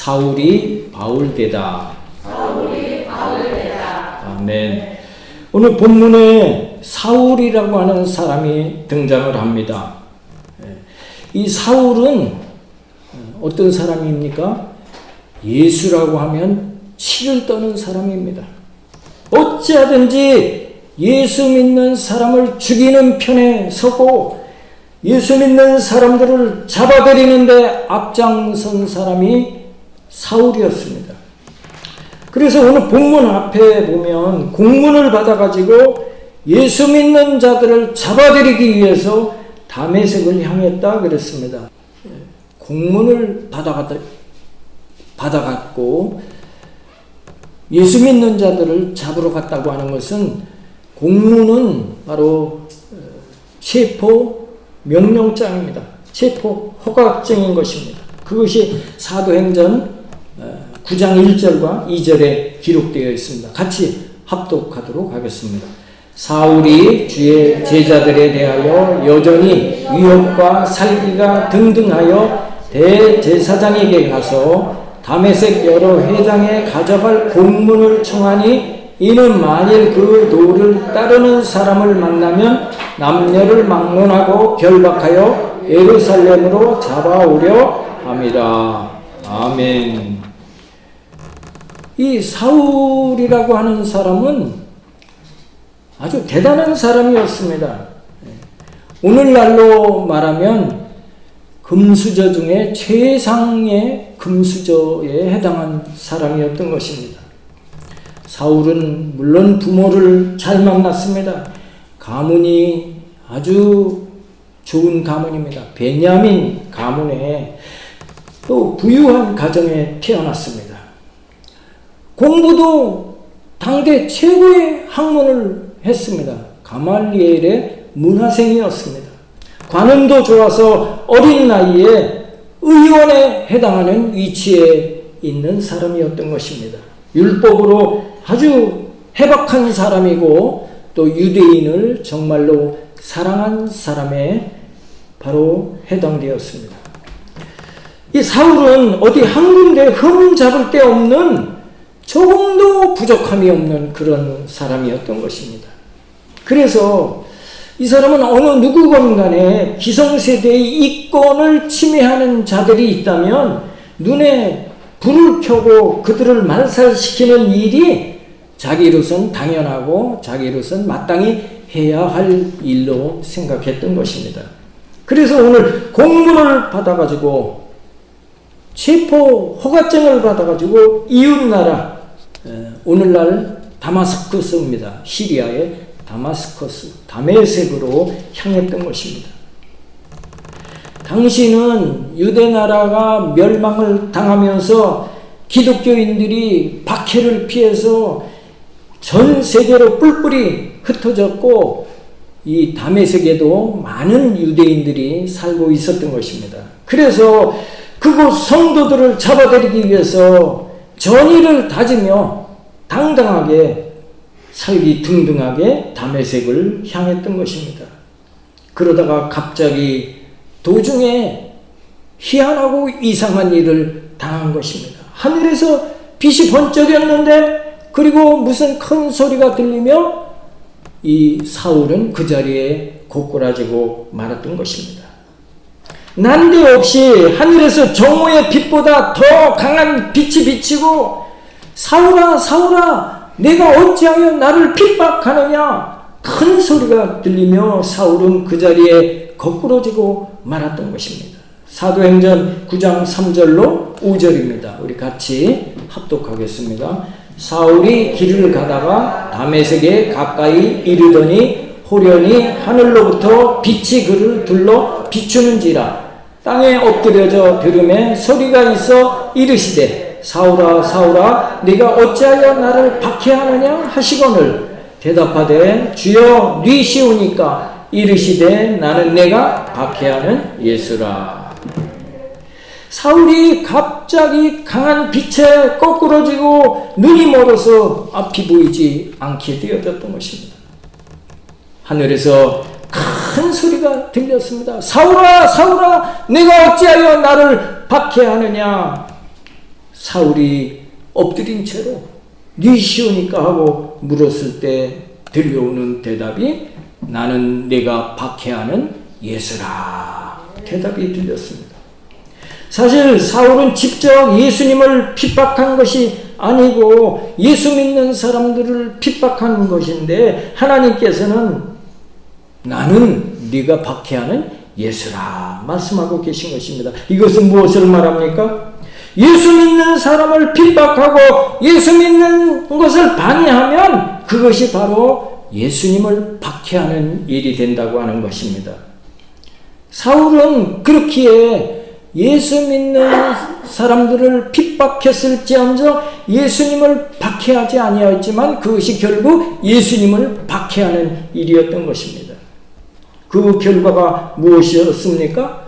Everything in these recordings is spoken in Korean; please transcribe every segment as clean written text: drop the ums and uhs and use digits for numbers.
사울이 바울되다. 아멘. 오늘 본문에 사울이라고 하는 사람이 등장을 합니다. 이 사울은 어떤 사람입니까? 예수라고 하면 치를 떠는 사람입니다. 어찌하든지 예수 믿는 사람을 죽이는 편에 서고 예수 믿는 사람들을 잡아들이는데 앞장선 사람이 사울이었습니다. 그래서 오늘 본문 앞에 보면 공문을 받아가지고 예수 믿는 자들을 잡아들이기 위해서 다메섹을 향했다 그랬습니다. 공문을 받아갔고 예수 믿는 자들을 잡으러 갔다고 하는 것은 공문은 바로 체포 명령장입니다. 체포 허가증인 것입니다. 그것이 사도행전 9장 1절과 2절에 기록되어 있습니다. 같이 합독하도록 하겠습니다. 사울이 주의 제자들에 대하여 여전히 위협과 살기가 등등하여 대제사장에게 가서 다메섹 여러 회당에 가져갈 공문을 청하니 이는 만일 그 도를 따르는 사람을 만나면 남녀를 막론하고 결박하여 예루살렘으로 잡아오려 함이라. 아멘. 이 사울이라고 하는 사람은 아주 대단한 사람이었습니다. 오늘날로 말하면 금수저 중에 최상의 금수저에 해당한 사람이었던 것입니다. 사울은 물론 부모를 잘 만났습니다. 가문이 아주 좋은 가문입니다. 베냐민 가문에 또 부유한 가정에 태어났습니다. 공부도 당대 최고의 학문을 했습니다. 가말리엘의 문화생이었습니다. 관음도 좋아서 어린 나이에 의원에 해당하는 위치에 있는 사람이었던 것입니다. 율법으로 아주 해박한 사람이고 또 유대인을 정말로 사랑한 사람에 바로 해당되었습니다. 이 사울은 어디 한 군데 흠 잡을 데 없는 조금도 부족함이 없는 그런 사람이었던 것입니다. 그래서 이 사람은 어느 누구건 간에 기성세대의 이권을 침해하는 자들이 있다면 눈에 불을 켜고 그들을 말살시키는 일이 자기로선 당연하고 자기로선 마땅히 해야 할 일로 생각했던 것입니다. 그래서 오늘 공문을 받아가지고 체포 허가증을 받아가지고 이웃나라 오늘날 다마스커스입니다. 시리아의 다마스커스, 다메섹으로 향했던 것입니다. 당시는 유대나라가 멸망을 당하면서 기독교인들이 박해를 피해서 전 세계로 뿔뿔이 흩어졌고 이 다메섹에도 많은 유대인들이 살고 있었던 것입니다. 그래서 그곳 성도들을 잡아들이기 위해서 전의를 다지며 당당하게 살기 등등하게 다메섹을 향했던 것입니다. 그러다가 갑자기 도중에 희한하고 이상한 일을 당한 것입니다. 하늘에서 빛이 번쩍였는데 그리고 무슨 큰 소리가 들리며 이 사울은 그 자리에 고꾸라지고 말았던 것입니다. 난데없이 하늘에서 정오의 빛보다 더 강한 빛이 비치고 사울아 사울아 내가 어찌하여 나를 핍박하느냐 큰 소리가 들리며 사울은 그 자리에 거꾸러지고 말았던 것입니다. 사도행전 9장 3절로 5절입니다. 우리 같이 합독하겠습니다. 사울이 길을 가다가 다메섹에 가까이 이르더니 호련히 하늘로부터 빛이 그를 둘러 비추는지라 땅에 엎드려져 들음에 소리가 있어 이르시되 사울아 사울아 네가 어찌하여 나를 박해하느냐 하시거늘 대답하되 주여 니시오니까 이르시되 나는 내가 박해하는 예수라. 사울이 갑자기 강한 빛에 거꾸러지고 눈이 멀어서 앞이 보이지 않게 되어졌던 것입니다. 하늘에서 큰 소리가 들렸습니다. 사울아 사울아 내가 어찌하여 나를 박해하느냐. 사울이 엎드린 채로 네 시오니까 하고 물었을 때 들려오는 대답이 나는 내가 박해하는 예수라 대답이 들렸습니다. 사실 사울은 직접 예수님을 핍박한 것이 아니고 예수 믿는 사람들을 핍박한 것인데 하나님께서는 나는 네가 박해하는 예수라 말씀하고 계신 것입니다. 이것은 무엇을 말합니까? 예수 믿는 사람을 핍박하고 예수 믿는 것을 방해하면 그것이 바로 예수님을 박해하는 일이 된다고 하는 것입니다. 사울은 그렇기에 예수 믿는 사람들을 핍박했을지언정 예수님을 박해하지 아니하였지만 그것이 결국 예수님을 박해하는 일이었던 것입니다. 그 결과가 무엇이었습니까?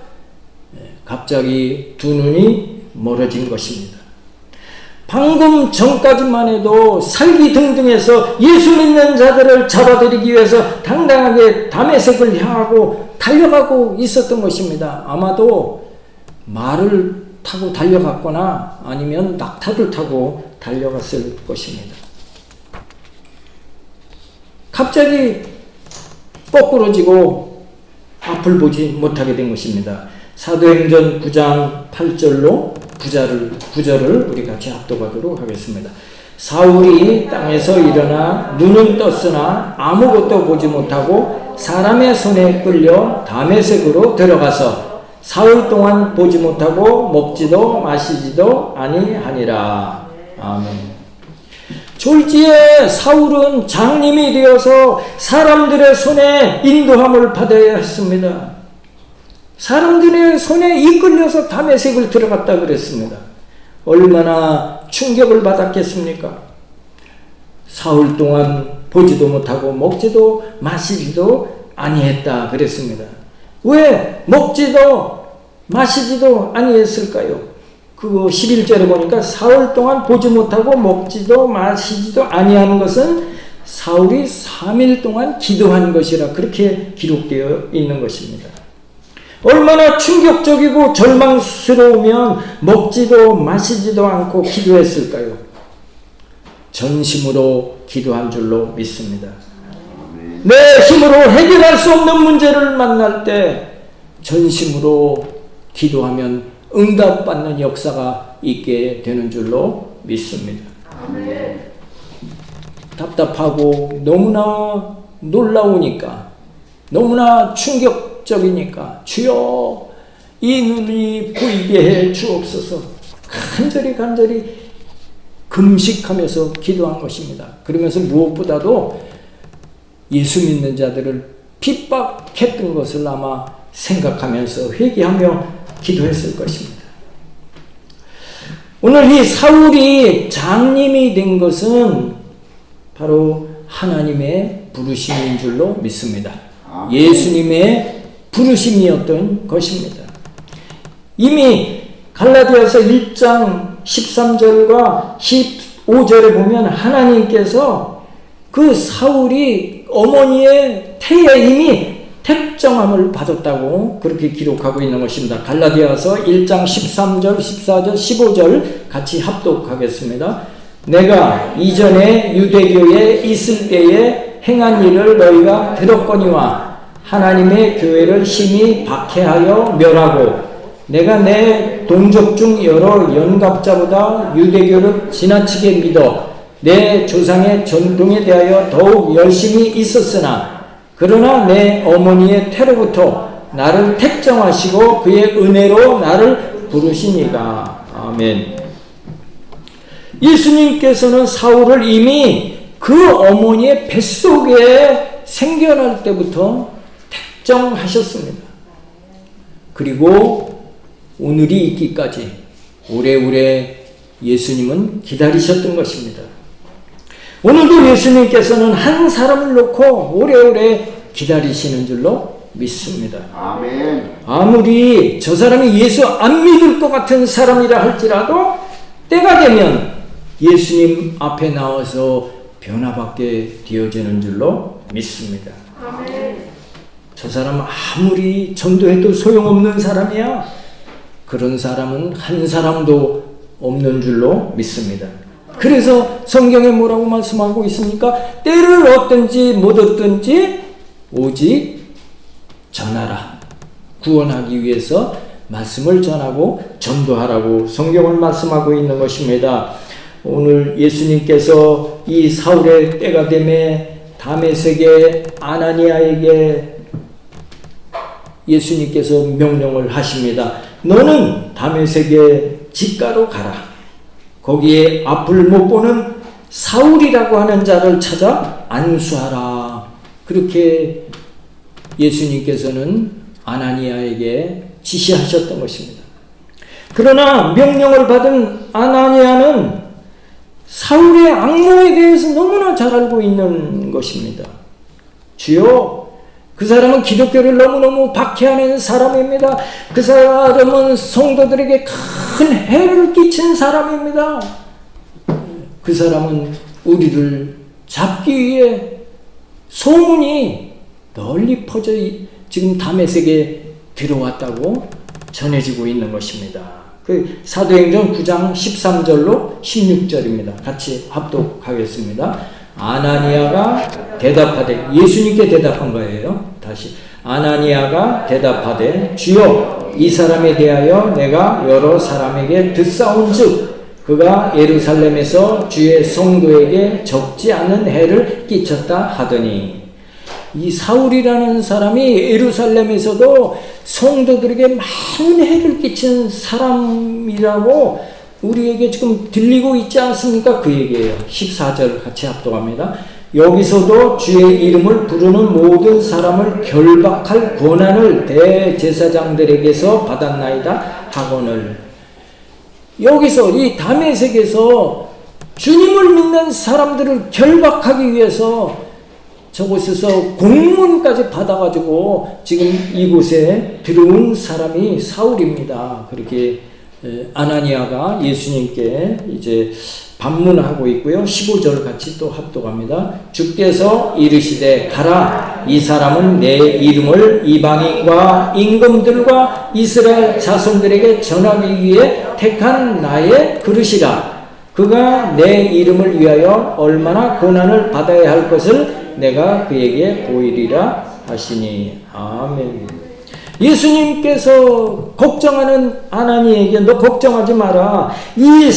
갑자기 두 눈이 멀어진 것입니다. 방금 전까지만 해도 살기등등해서 예수 믿는 자들을 잡아들이기 위해서 당당하게 다메섹을 향하고 달려가고 있었던 것입니다. 아마도 말을 타고 달려갔거나 아니면 낙타를 타고 달려갔을 것입니다. 갑자기 거꾸러지고 앞을 보지 못하게 된 것입니다. 사도행전 9장 8절로 9절을 우리 같이 합독하도록 하겠습니다. 사울이 땅에서 일어나 눈은 떴으나 아무것도 보지 못하고 사람의 손에 끌려 다메섹으로 들어가서 사흘 동안 보지 못하고 먹지도 마시지도 아니하니라. 아멘. 졸지에 사울은 장님이 되어서 사람들의 손에 인도함을 받아야 했습니다. 사람들의 손에 이끌려서 다메섹을 들어갔다 그랬습니다. 얼마나 충격을 받았겠습니까? 사흘 동안 보지도 못하고 먹지도 마시지도 아니했다 그랬습니다. 왜 먹지도 마시지도 아니했을까요? 그거 11절에 보니까 사흘 동안 보지 못하고 먹지도 마시지도 아니하는 것은 사울이 3일 동안 기도한 것이라 그렇게 기록되어 있는 것입니다. 얼마나 충격적이고 절망스러우면 먹지도 마시지도 않고 기도했을까요? 전심으로 기도한 줄로 믿습니다. 내 힘으로 해결할 수 없는 문제를 만날 때 전심으로 기도하면 응답받는 역사가 있게 되는 줄로 믿습니다. 답답하고 너무나 놀라우니까 너무나 충격적이니까 주여 이 눈이 보이게 해 주옵소서 간절히 금식하면서 기도한 것입니다. 그러면서 무엇보다도 예수 믿는 자들을 핍박했던 것을 아마 생각하면서 회개하며 기도했을 것입니다. 오늘 이 사울이 장님이 된 것은 바로 하나님의 부르심인 줄로 믿습니다. 예수님의 부르심이었던 것입니다. 이미 갈라디아서 1장 13절과 15절에 보면 하나님께서 그 사울이 어머니의 태에 이미 택정함을 받았다고 그렇게 기록하고 있는 것입니다. 갈라디아서 1장 13절, 14절, 15절 같이 합독하겠습니다. 내가 이전에 유대교에 있을 때에 행한 일을 너희가 들었거니와 하나님의 교회를 심히 박해하여 멸하고 내가 내 동족 중 여러 연갑자보다 유대교를 지나치게 믿어 내 조상의 전통에 대하여 더욱 열심히 있었으나 그러나 내 어머니의 태로부터 나를 택정하시고 그의 은혜로 나를 부르시니가. 아멘. 예수님께서는 사울을 이미 그 어머니의 뱃속에 생겨날 때부터 택정하셨습니다. 그리고 오늘이 있기까지 오래오래 예수님은 기다리셨던 것입니다. 오늘도 예수님께서는 한 사람을 놓고 오래오래 기다리시는 줄로 믿습니다. 아멘. 아무리 저 사람이 예수 안 믿을 것 같은 사람이라 할지라도 때가 되면 예수님 앞에 나와서 변화받게 되어지는 줄로 믿습니다. 아멘. 저 사람 아무리 전도해도 소용없는 사람이야. 그런 사람은 한 사람도 없는 줄로 믿습니다. 그래서 성경에 뭐라고 말씀하고 있습니까? 때를 얻든지 못 얻든지 오직 전하라. 구원하기 위해서 말씀을 전하고 전도하라고 성경을 말씀하고 있는 것입니다. 오늘 예수님께서 이 사울의 때가 되매 다메섹의 아나니아에게 예수님께서 명령을 하십니다. 너는 다메섹의 집가로 가라. 거기에 앞을 못 보는 사울이라고 하는 자를 찾아 안수하라. 그렇게 예수님께서는 아나니아에게 지시하셨던 것입니다. 그러나 명령을 받은 아나니아는 사울의 악몽에 대해서 너무나 잘 알고 있는 것입니다. 주여, 그 사람은 기독교를 너무너무 박해하는 사람입니다. 그 사람은 성도들에게 큰 해를 끼친 사람입니다. 그 사람은 우리를 잡기 위해 소문이 널리 퍼져 지금 다메섹에 들어왔다고 전해지고 있는 것입니다. 그 사도행전 9장 13절로 16절입니다. 같이 합독하겠습니다. 아나니아가 대답하되, 예수님께 대답한 거예요. 다시. 아나니아가 대답하되, 주여, 이 사람에 대하여 내가 여러 사람에게 듣사온즉 그가 예루살렘에서 주의 성도에게 적지 않은 해를 끼쳤다 하더니, 이 사울이라는 사람이 예루살렘에서도 성도들에게 많은 해를 끼친 사람이라고 우리에게 지금 들리고 있지 않습니까? 그 얘기예요. 14절 같이 합독합니다. 여기서도 주의 이름을 부르는 모든 사람을 결박할 권한을 대제사장들에게서 받았나이다 하거늘. 여기서 이 다메섹에서 주님을 믿는 사람들을 결박하기 위해서 저곳에서 공문까지 받아가지고 지금 이곳에 들어온 사람이 사울입니다. 그렇게 아나니아가 예수님께 이제 반문하고 있고요. 15절 같이 또 합독합니다. 주께서 이르시되 가라, 이 사람은 내 이름을 이방인과 임금들과 이스라엘 자손들에게 전하기 위해 택한 나의 그릇이라. 그가 내 이름을 위하여 얼마나 고난을 받아야 할 것을 내가 그에게 보이리라 하시니. 아멘. 예수님께서 걱정하는 아나니에게 너 걱정하지 마라. 이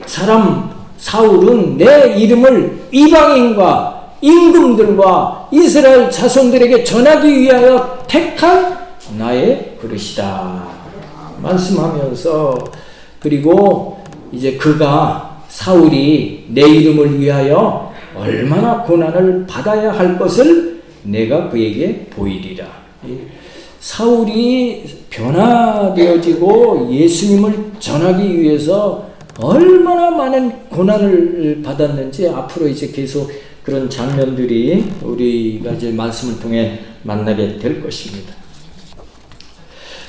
사람 사울은 내 이름을 이방인과 임금들과 이스라엘 자손들에게 전하기 위하여 택한 나의 그릇이다 말씀하면서, 그리고 이제 사울이 내 이름을 위하여 얼마나 고난을 받아야 할 것을 내가 그에게 보이리라. 사울이 변화되어지고 예수님을 전하기 위해서 얼마나 많은 고난을 받았는지 앞으로 이제 계속 그런 장면들이 우리가 이제 말씀을 통해 만나게 될 것입니다.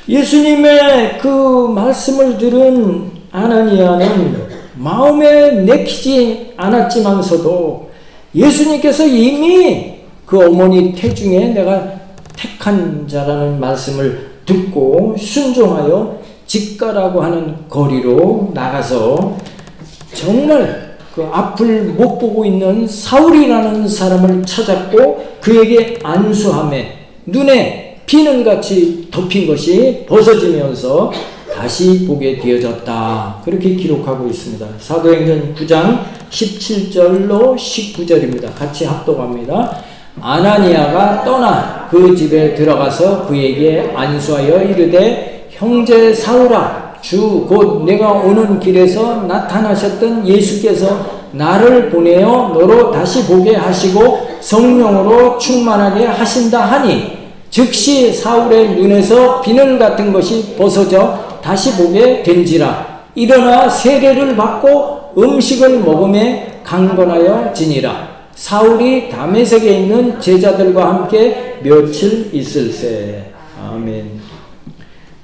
예수님의 그 말씀을 들은 아나니아는 마음에 내키지 않았지만서도 예수님께서 이미 그 어머니 태중에 내가 택한 자라는 말씀을 듣고 순종하여 집가라고 하는 거리로 나가서 정말 그 앞을 못 보고 있는 사울이라는 사람을 찾았고 그에게 안수하매 눈에 비늘같이 덮인 것이 벗어지면서 다시 보게 되어졌다. 그렇게 기록하고 있습니다. 사도행전 9장 17절로 19절입니다. 같이 합독합니다. 아나니아가 떠나 그 집에 들어가서 그에게 안수하여 이르되 형제 사울아, 주 곧 내가 오는 길에서 나타나셨던 예수께서 나를 보내어 너로 다시 보게 하시고 성령으로 충만하게 하신다 하니 즉시 사울의 눈에서 비늘 같은 것이 벗어져 다시 보게 된지라. 일어나 세례를 받고 음식을 먹음에 강건하여 지니라. 사울이 다메섹에 있는 제자들과 함께 며칠 있을세. 아멘.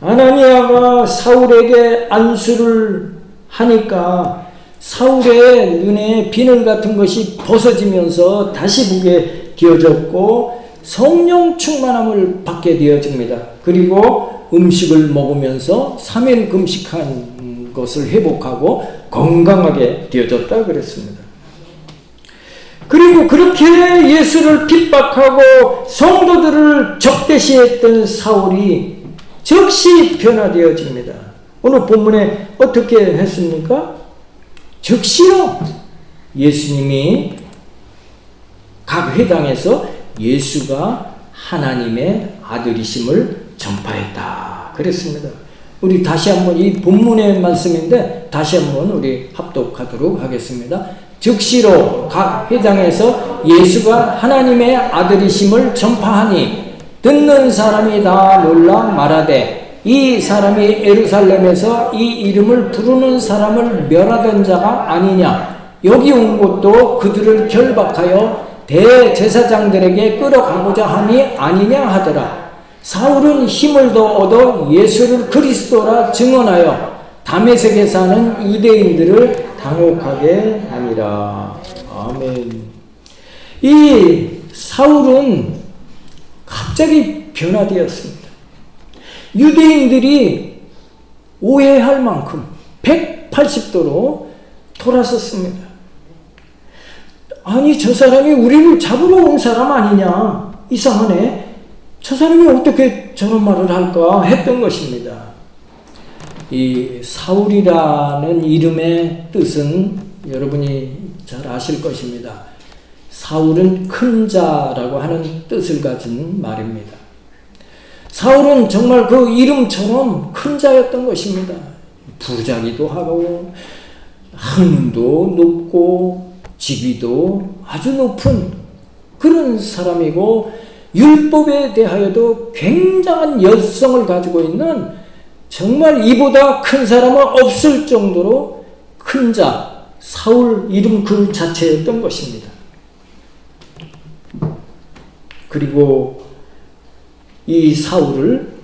아나니아가 사울에게 안수를 하니까 사울의 눈에 비늘 같은 것이 벗어지면서 다시 보게 되어졌고 성령 충만함을 받게 되어집니다. 그리고 음식을 먹으면서 3일 금식한 것을 회복하고 건강하게 되어졌다 그랬습니다. 그리고 그렇게 예수를 핍박하고 성도들을 적대시했던 사울이 즉시 변화되어집니다. 오늘 본문에 어떻게 했습니까? 즉시로 예수님이 각 회당에서 예수가 하나님의 아들이심을 전파했다 그랬습니다. 우리 다시 한번 이 본문의 말씀인데 다시 한번 우리 합독하도록 하겠습니다. 즉시로 각 회당에서 예수가 하나님의 아들이심을 전파하니 듣는 사람이 다 놀라 말하되 이 사람이 예루살렘에서 이 이름을 부르는 사람을 멸하던 자가 아니냐. 여기 온 것도 그들을 결박하여 대제사장들에게 끌어가고자 함이 아니냐 하더라. 사울은 힘을 더 얻어 예수를 그리스도라 증언하여 다메섹에 사는 유대인들을 당혹하게 하니라. 아멘. 이 사울은 갑자기 변화되었습니다. 유대인들이 오해할 만큼 180도로 돌아섰습니다. 아니, 저 사람이 우리를 잡으러 온 사람 아니냐? 이상하네. 저 사람이 어떻게 저런 말을 할까? 했던 것입니다. 이 사울이라는 이름의 뜻은 여러분이 잘 아실 것입니다. 사울은 큰 자라고 하는 뜻을 가진 말입니다. 사울은 정말 그 이름처럼 큰 자였던 것입니다. 부자기도 하고 학문도 높고 지위도 아주 높은 그런 사람이고 율법에 대하여도 굉장한 열성을 가지고 있는 정말 이보다 큰 사람은 없을 정도로 큰 자, 사울 이름 그 자체였던 것입니다. 그리고 이 사울을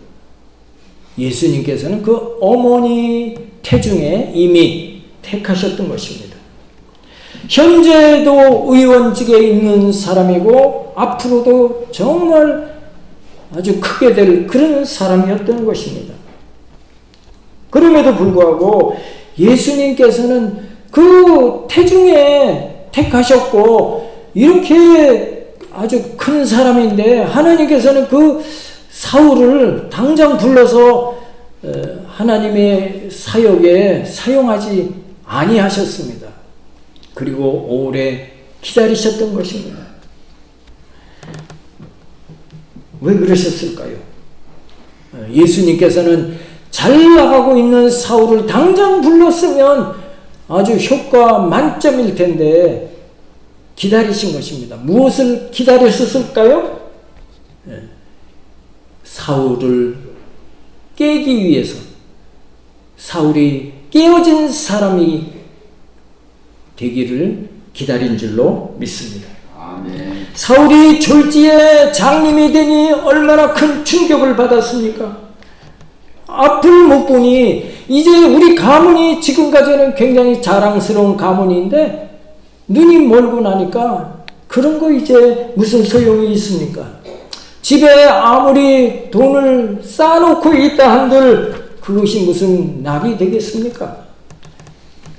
예수님께서는 그 어머니 태중에 이미 택하셨던 것입니다. 현재도 의원직에 있는 사람이고 앞으로도 정말 아주 크게 될 그런 사람이었던 것입니다. 그럼에도 불구하고 예수님께서는 그 태중에 택하셨고 이렇게 아주 큰 사람인데 하나님께서는 그 사울을 당장 불러서 하나님의 사역에 사용하지 아니하셨습니다. 그리고 오래 기다리셨던 것입니다. 왜 그러셨을까요? 예수님께서는 잘 나가고 있는 사울을 당장 불렀으면 아주 효과 만점일 텐데 기다리신 것입니다. 무엇을 기다리셨을까요? 사울을 깨기 위해서 사울이 깨어진 사람이 되기를 기다린 줄로 믿습니다. 아멘. 사울이 졸지에 장님이 되니 얼마나 큰 충격을 받았습니까? 앞을 못 보니 이제 우리 가문이 지금까지는 굉장히 자랑스러운 가문인데 눈이 멀고 나니까 그런 거 이제 무슨 소용이 있습니까? 집에 아무리 돈을 쌓아놓고 있다 한들 그것이 무슨 낙이 되겠습니까?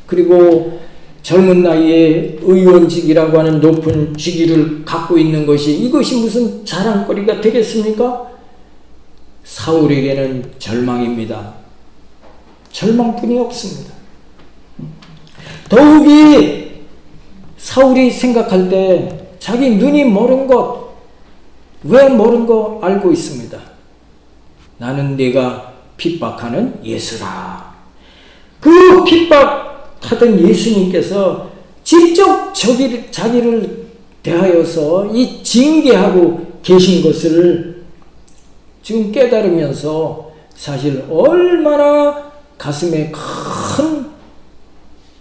그리고 젊은 나이에 의원직이라고 하는 높은 직위를 갖고 있는 것이 이것이 무슨 자랑거리가 되겠습니까? 사울에게는 절망입니다. 절망뿐이 없습니다. 더욱이 사울이 생각할 때 자기 눈이 멀은 것, 왜 멀은 거 알고 있습니다. 나는 내가 핍박하는 예수라. 그 핍박하던 예수님께서 직접 자기를 대하여서 이 징계하고 계신 것을 지금 깨달으면서 사실 얼마나 가슴에 큰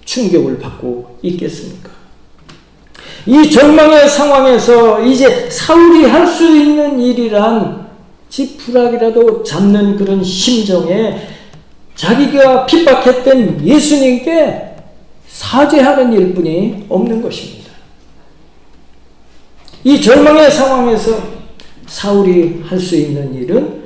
충격을 받고 있겠습니까? 이 절망의 상황에서 이제 사울이 할 수 있는 일이란 지푸라기라도 잡는 그런 심정에 자기가 핍박했던 예수님께 사죄하는 일뿐이 없는 것입니다. 이 절망의 상황에서 사울이 할 수 있는 일은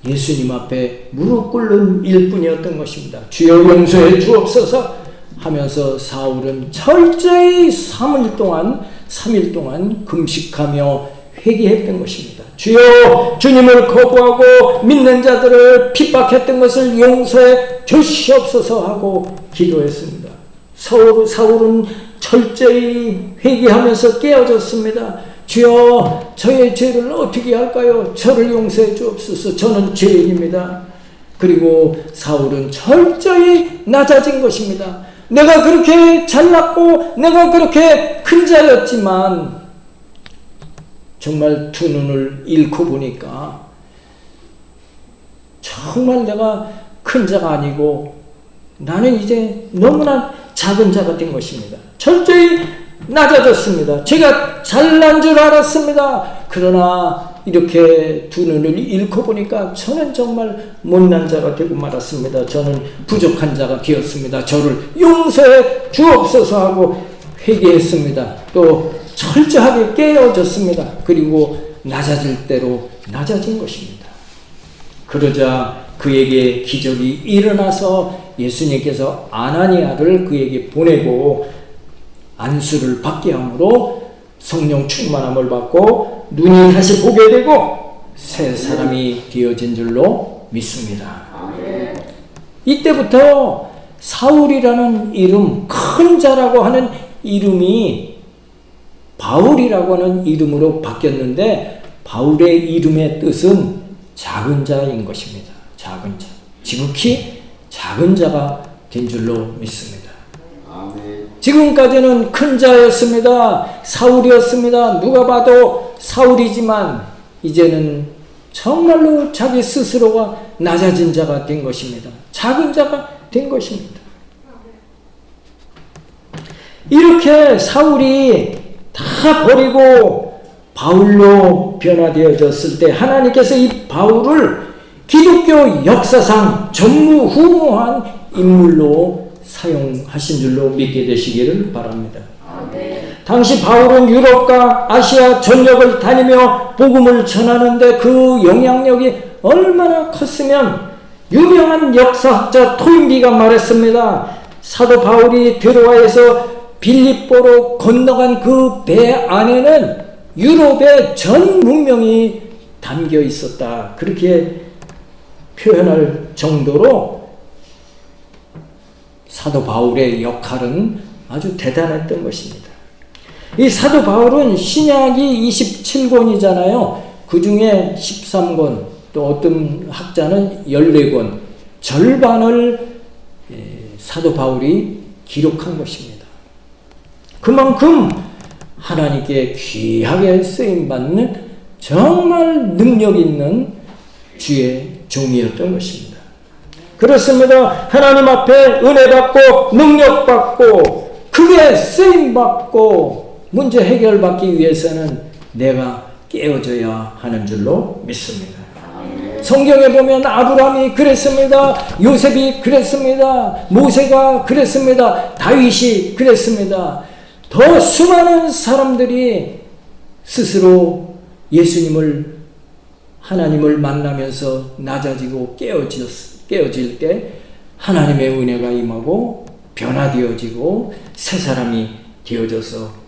예수님 앞에 무릎 꿇는 일뿐이었던 것입니다. 주여 용서해 주옵소서 하면서 사울은 철저히 3일 동안 금식하며 회개했던 것입니다. 주여 주님을 거부하고 믿는 자들을 핍박했던 것을 용서해 주시옵소서 하고 기도했습니다. 사울은 철저히 회개하면서 깨어졌습니다. 주여 저의 죄를 어떻게 할까요? 저를 용서해 주옵소서. 저는 죄인입니다. 그리고 사울은 철저히 낮아진 것입니다. 내가 그렇게 잘났고 내가 그렇게 큰 자였지만 정말 두 눈을 잃고 보니까 정말 내가 큰 자가 아니고 나는 이제 너무나 작은 자가 된 것입니다. 철저히 낮아졌습니다. 제가 잘난 줄 알았습니다. 그러나 이렇게 두 눈을 잃고 보니까 저는 정말 못난 자가 되고 말았습니다. 저는 부족한 자가 되었습니다. 저를 용서해 주옵소서 하고 회개했습니다. 또 철저하게 깨어졌습니다. 그리고 낮아질 대로 낮아진 것입니다. 그러자 그에게 기적이 일어나서 예수님께서 아나니아를 그에게 보내고 안수를 받게 함으로 성령 충만함을 받고 눈이 다시 보게 되고 새 사람이 되어진 줄로 믿습니다. 이때부터 사울이라는 이름, 큰 자라고 하는 이름이 바울이라고 하는 이름으로 바뀌었는데 바울의 이름의 뜻은 작은 자인 것입니다. 작은 자. 지극히 작은 자가 된 줄로 믿습니다. 지금까지는 큰 자였습니다. 사울이었습니다. 누가 봐도 사울이지만 이제는 정말로 자기 스스로가 낮아진 자가 된 것입니다. 작은 자가 된 것입니다. 이렇게 사울이 다 버리고 바울로 변화되어졌을 때 하나님께서 이 바울을 기독교 역사상 전무후무한 인물로 사용하신 줄로 믿게 되시기를 바랍니다. 당시 바울은 유럽과 아시아 전역을 다니며 복음을 전하는데 그 영향력이 얼마나 컸으면 유명한 역사학자 토인비가 말했습니다. 사도 바울이 드로아에서 빌립보로 건너간 그 배 안에는 유럽의 전 문명이 담겨 있었다. 그렇게 표현할 정도로 사도 바울의 역할은 아주 대단했던 것입니다. 이 사도 바울은 신약이 27권이잖아요. 그 중에 13권, 또 어떤 학자는 14권, 절반을 사도 바울이 기록한 것입니다. 그만큼 하나님께 귀하게 쓰임받는 정말 능력 있는 주의 종이었던 것입니다. 그렇습니다. 하나님 앞에 은혜 받고 능력 받고 크게 쓰임 받고 문제 해결받기 위해서는 내가 깨어져야 하는 줄로 믿습니다. 성경에 보면 아브라함이 그랬습니다. 요셉이 그랬습니다. 모세가 그랬습니다. 다윗이 그랬습니다. 더 수많은 사람들이 스스로 예수님을 하나님을 만나면서 낮아지고 깨어질 때 하나님의 은혜가 임하고 변화되어지고 새 사람이 되어져서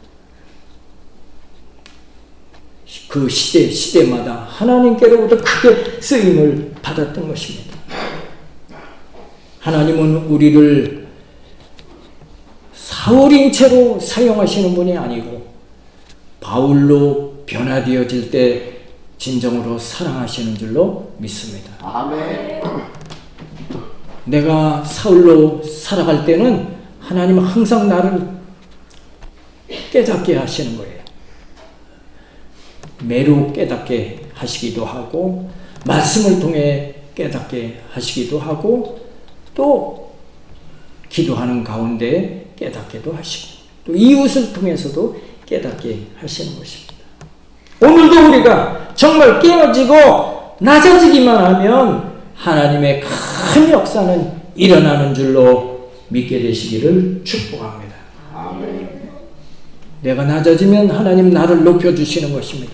그 시대마다 하나님께로부터 크게 쓰임을 받았던 것입니다. 하나님은 우리를 사울인 채로 사용하시는 분이 아니고 바울로 변화되어질 때 진정으로 사랑하시는 줄로 믿습니다. 아멘. 내가 사울로 살아갈 때는 하나님은 항상 나를 깨닫게 하시는 거예요. 매로 깨닫게 하시기도 하고 말씀을 통해 깨닫게 하시기도 하고 또 기도하는 가운데 깨닫게도 하시고 또 이웃을 통해서도 깨닫게 하시는 것입니다. 오늘도 우리가 정말 깨어지고 낮아지기만 하면 하나님의 큰 역사는 일어나는 줄로 믿게 되시기를 축복합니다. 아멘. 내가 낮아지면 하나님 나를 높여주시는 것입니다.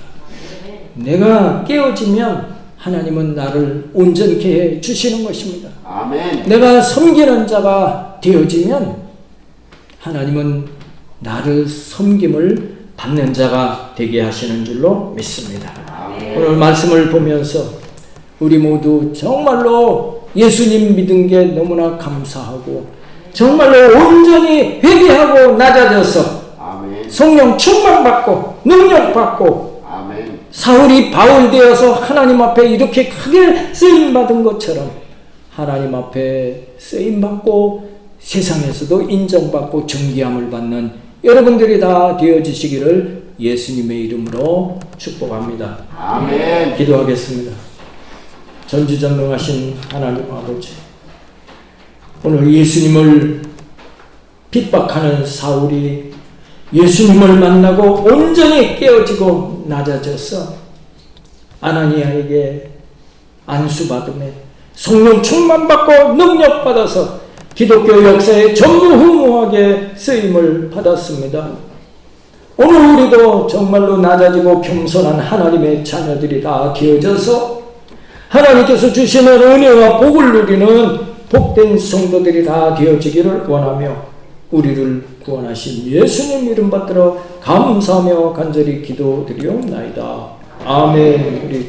내가 깨어지면 하나님은 나를 온전케 해 주시는 것입니다. 아멘. 내가 섬기는 자가 되어지면 하나님은 나를 섬김을 받는 자가 되게 하시는 줄로 믿습니다. 아멘. 오늘 말씀을 보면서 우리 모두 정말로 예수님 믿은 게 너무나 감사하고 정말로 온전히 회개하고 낮아져서 아멘. 성령 충만받고 능력받고 아멘. 사울이 바울 되어서 하나님 앞에 이렇게 크게 쓰임받은 것처럼 하나님 앞에 쓰임받고 세상에서도 인정받고 존귀함을 받는 여러분들이 다 되어지시기를 예수님의 이름으로 축복합니다. 아멘. 기도하겠습니다. 전지전능하신 하나님 아버지, 오늘 예수님을 핍박하는 사울이 예수님을 만나고 온전히 깨어지고 낮아져서 아나니아에게 안수받음에 성령 충만받고 능력받아서 기독교 역사에 전무후무하게 쓰임을 받았습니다. 오늘 우리도 정말로 낮아지고 겸손한 하나님의 자녀들이 다 되어져서 하나님께서 주시는 은혜와 복을 누리는 복된 성도들이 다 되어지기를 원하며 우리를 구원하신 예수님 이름 받들어 감사하며 간절히 기도드리옵나이다. 아멘. 우리